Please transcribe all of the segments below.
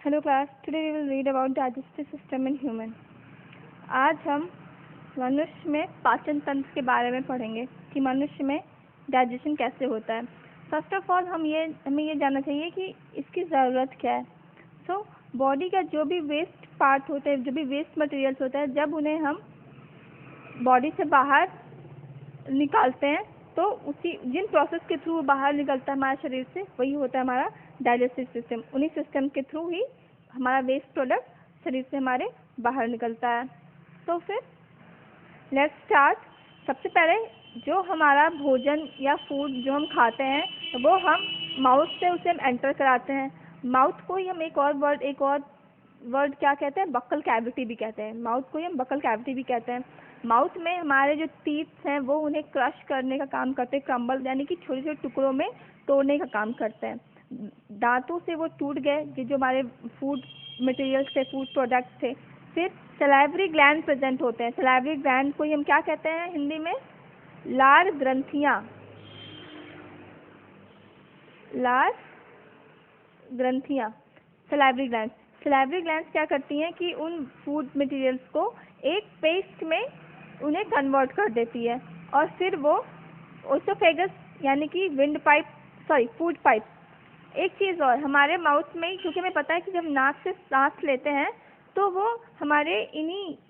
Hello class, today we will read about digestive system in human. आज हम मनुष्य में पाचन तंत्र के बारे में पढ़ेंगे कि मनुष्य में डाइजेशन कैसे होता है। फर्स्ट ऑफ ऑल हमें ये जानना चाहिए कि इसकी ज़रूरत क्या है। सो बॉडी का जो भी वेस्ट पार्ट होते हैं, जो भी वेस्ट मटेरियल्स होता है, जब उन्हें हम बॉडी से बाहर निकालते हैं तो उसी जिन प्रोसेस के थ्रू बाहर निकलता है हमारे शरीर से, वही होता है हमारा डाइजेस्टिव सिस्टम। उन्हीं सिस्टम के थ्रू ही हमारा वेस्ट प्रोडक्ट शरीर से हमारे बाहर निकलता है। तो फिर लेट्स स्टार्ट। सबसे पहले जो हमारा भोजन या फूड जो हम खाते हैं वो हम माउथ से उसे हम एंटर कराते हैं। माउथ को ही हम एक और वर्ड क्या कहते हैं, बक्कल कैविटी भी कहते हैं। माउथ को ही हम बक्कल कैविटी भी कहते हैं। माउथ में हमारे जो टीथ हैं वो उन्हें क्रश करने का काम करते हैं, क्रम्बल यानी कि छोटे छोटे टुकड़ों में तोड़ने का काम करते हैं। दांतों से वो टूट गए जो हमारे फूड मटेरियल्स थे, फूड प्रोडक्ट्स थे। फिर सलाइवरी ग्लैंड प्रेजेंट होते हैं। सलाइवरी ग्लैंड को ही हम क्या कहते हैं हिंदी में, लार ग्रंथियां। लार ग्रंथियां, सलाइवरी ग्लैंड्स। सलाइवरी ग्लैंड्स क्या करती हैं कि उन फूड मटेरियल्स को एक पेस्ट में उन्हें कन्वर्ट कर देती है और फिर वो ओसोफेगस यानी कि फूड पाइप। एक चीज़ और, हमारे माउथ में, क्योंकि हमें पता है कि जब नाक से सांस लेते हैं तो वो हमारे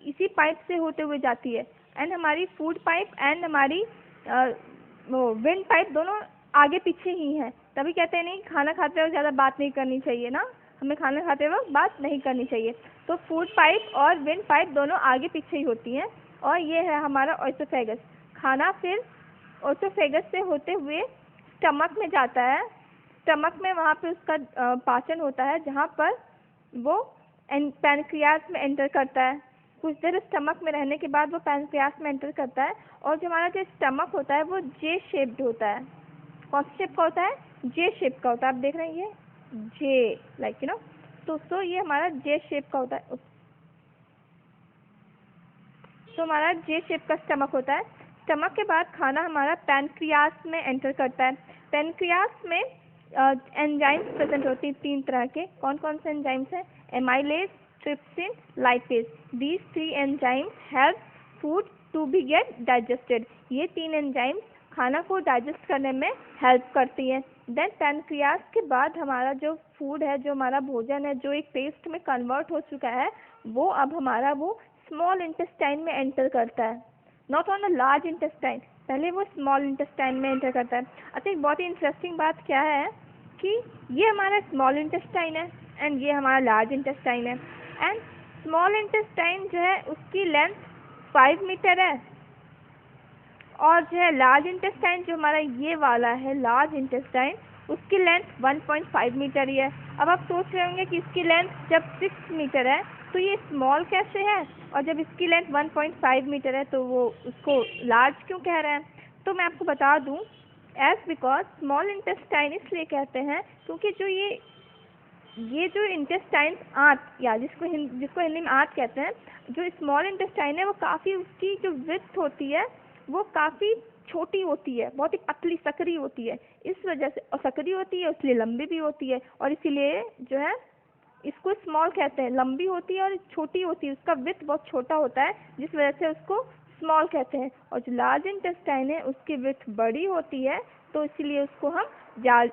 इसी पाइप से होते हुए जाती है। एंड हमारी फूड पाइप एंड हमारी विंड पाइप दोनों आगे पीछे ही हैं। तभी कहते हैं नहीं, खाना खाते वक्त ज़्यादा बात नहीं करनी चाहिए ना, हमें खाना खाते वक्त बात नहीं करनी चाहिए। तो फूड पाइप और विंड पाइप दोनों आगे पीछे ही होती हैं। और ये है हमारा ओसोफेगस। खाना फिर ओसोफेगस से होते हुए स्टमक में जाता है। स्टमक में वहाँ पे उसका पाचन होता है, जहाँ पर वो पैनक्रियास में एंटर करता है। कुछ देर स्टमक में रहने के बाद वो पैनक्रियास में एंटर करता है। और जो हमारा जो स्टमक होता है वो जे शेप्ड होता है। कौन सी शेप का होता है? जे शेप का होता है। आप देख रहे हैं ये जे, लाइक तो ये हमारा जे शेप का होता है। तो हमारा जे शेप का स्टमक होता है। स्टमक के बाद खाना हमारा पैनक्रियास में एंटर करता है। पैनक्रियास में एंजाइम्स प्रेजेंट होती हैं 3 तरह के। कौन कौन से एंजाइम्स हैं? Amylase, trypsin, lipase. These 3 enzymes help food to be get digested. ये 3 एंजाइम्स खाना को डाइजेस्ट करने में हेल्प करती हैं। देन पैनक्रियास के बाद हमारा जो फूड है, जो हमारा भोजन है, जो एक पेस्ट में कन्वर्ट हो चुका है, वो अब हमारा वो स्मॉल इंटेस्टाइन में एंटर करता है, not on the large intestine. पहले वो स्मॉल इंटेस्टाइन में एंटर करता है। अच्छा, एक बहुत ही इंटरेस्टिंग बात क्या है कि ये हमारा स्मॉल इंटेस्टाइन है एंड ये हमारा लार्ज इंटेस्टाइन है। एंड स्मॉल इंटेस्टाइन जो है उसकी लेंथ 5 मीटर है और जो है लार्ज इंटेस्टाइन जो हमारा ये वाला है, लार्ज इंटेस्टाइन, उसकी लेंथ 1.5 मीटर ही है। अब आप सोच रहे होंगे कि इसकी लेंथ जब 6 मीटर है तो ये स्मॉल कैसे है, और जब इसकी लेंथ 1.5 मीटर है तो वो उसको लार्ज क्यों कह रहे हैं? तो मैं आपको बता दूं, बिकॉज स्मॉल इंटेस्टाइन इसलिए कहते हैं क्योंकि जो ये जो इंटेस्टाइन आंत, या जिसको हिंदी में आंत कहते हैं, जो स्मॉल इंटेस्टाइन है वो काफ़ी, उसकी जो विड्थ होती है वो काफ़ी छोटी होती है, बहुत ही पतली सकरी होती है। इस वजह से, और सकरी होती है इसलिए लंबी भी होती है, और इसीलिए जो है इसको स्मॉल कहते हैं। लंबी होती है और छोटी होती है, उसका विड्थ बहुत छोटा होता है, जिस वजह से उसको स्मॉल कहते हैं। और जो लार्ज इंटेस्टाइन है उसकी विड्थ बड़ी होती है, तो इसीलिए उसको हम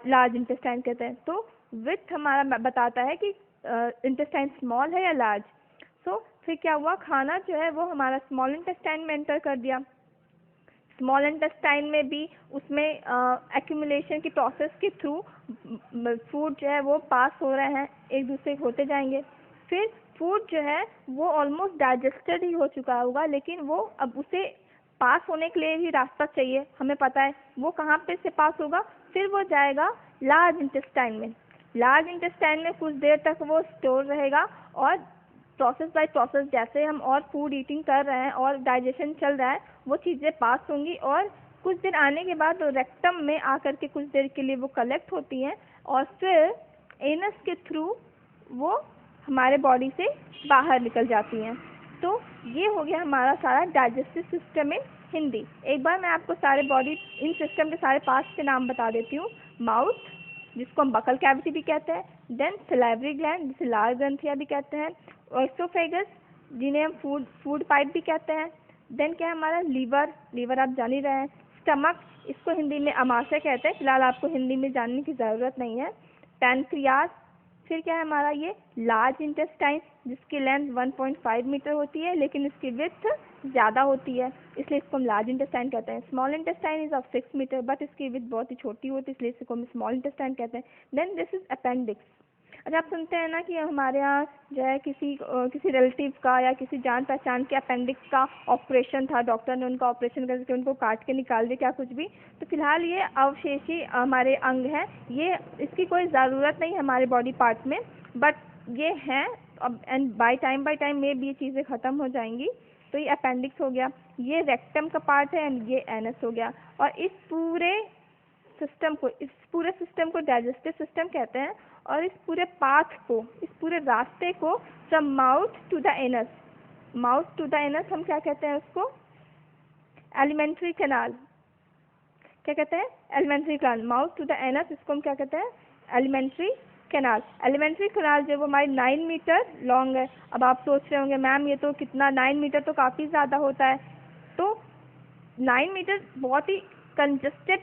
लार्ज इंटेस्टाइन कहते हैं। तो विड्थ हमारा बताता है कि इंटेस्टाइन स्मॉल है या लार्ज। सो फिर क्या हुआ, खाना जो है वो हमारा स्मॉल इंटेस्टाइन में एंटर कर दिया। स्मॉल इंटेस्टाइन में भी उसमें एक्यूमुलेशन की प्रोसेस के थ्रू फूड जो है वो पास हो रहे हैं, एक दूसरे होते जाएंगे। फिर फूड जो है वो ऑलमोस्ट डाइजेस्टेड ही हो चुका होगा, लेकिन वो अब उसे पास होने के लिए भी रास्ता चाहिए, हमें पता है वो कहाँ पे से पास होगा। फिर वो जाएगा लार्ज इंटेस्टाइन में। लार्ज इंटेस्टाइन में कुछ देर तक वो स्टोर रहेगा और प्रोसेस बाय प्रोसेस, जैसे हम और फूड ईटिंग कर रहे हैं और डाइजेशन चल रहा है, वो चीज़ें पास होंगी और कुछ देर आने के बाद रेक्टम में आकर के कुछ देर के लिए वो कलेक्ट होती हैं और फिर एनस के थ्रू वो हमारे बॉडी से बाहर निकल जाती हैं। तो ये हो गया हमारा सारा डाइजेस्टिव सिस्टम इन हिंदी। एक बार मैं आपको सारे बॉडी इन सिस्टम के सारे पार्ट्स के नाम बता देती हूँ। माउथ, जिसको हम बकल कैविटी भी कहते हैं, देन सिलाइवरी ग्लैंड जिसे लाल ग्रंथियाँ भी कहते हैं, ओएसोफेगस जिन्हें हम फूड पाइप भी कहते हैं, देन क्या है हमारा लीवर आप जान ही रहे हैं, स्टमक इसको हिंदी में अमाशय कहते हैं, फिलहाल आपको हिंदी में जानने की ज़रूरत नहीं है, पैनक्रियास, फिर क्या है हमारा ये लार्ज इंटेस्टाइन जिसकी लेंथ 1.5 मीटर होती है लेकिन इसकी विड्थ ज़्यादा होती है इसलिए इसको हम लार्ज इंटेस्टाइन कहते हैं। Small intestine is of 6 metre but इसकी विड्थ बहुत ही छोटी होती है इसलिए इसको हम स्मॉल इंटेस्टाइन कहते हैं। Then this is appendix. अच्छा आप सुनते हैं ना कि हमारे यहाँ जो है किसी रिलेटिव का या किसी जान पहचान के अपेंडिक्स का ऑपरेशन था, डॉक्टर ने उनका ऑपरेशन करके उनको काट के निकाल दिया क्या कुछ भी, तो फिलहाल ये अवशेषी हमारे अंग हैं, ये इसकी कोई ज़रूरत नहीं हमारे बॉडी पार्ट में, बट ये हैं अब एंड बाय टाइम में भी ये चीज़ें ख़त्म हो जाएंगी। तो ये अपेंडिक्स हो गया, ये रेक्टम का पार्ट है एंड ये एनस हो गया। और इस पूरे सिस्टम को डाइजेस्टिव सिस्टम कहते हैं और इस पूरे पाथ को, इस पूरे रास्ते को from mouth to the anus हम क्या कहते हैं उसको, एलिमेंट्री कैनाल। क्या कहते हैं? Alimentary canal. Mouth to the anus इसको हम क्या कहते हैं? Alimentary canal. एलिमेंट्री कैनाल जो वो हमारी 9 मीटर लॉन्ग है। अब आप सोच रहे होंगे मैम ये तो कितना, 9 मीटर तो काफ़ी ज़्यादा होता है। तो 9 मीटर बहुत ही कंजस्टेड,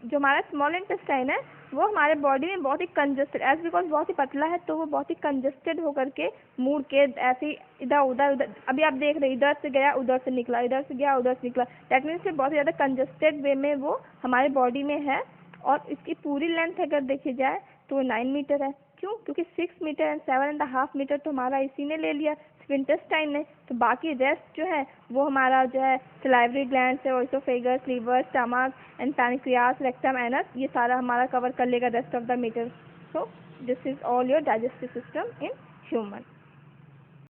जो हमारा स्मॉल इंटेस्टाइन है वो हमारे बॉडी में बहुत ही कंजस्टेड, एज बिकॉज बहुत ही पतला है तो वो बहुत ही कंजस्टेड होकर के मुड़ के ऐसे इधर उधर अभी आप देख रहे हैं इधर से गया उधर से निकला, इधर से गया उधर से निकला, दैट मीन्स बहुत ही ज़्यादा कंजस्टेड वे में वो हमारे बॉडी में है। और इसकी पूरी लेंथ अगर देखी जाए तो वो 9 मीटर है। क्यों? क्योंकि 6 मीटर एंड 7.5 मीटर तो हमारा इसी ने ले लिया, इंटेस्टाइन ने। तो बाकी रेस्ट जो है वो हमारा जो है सिलाइवरी ग्लैंड से, oesophagus, liver, stomach and pancreas, rectum, anus, ये सारा हमारा कवर कर लेगा rest of the metre. So this is all your digestive system in human.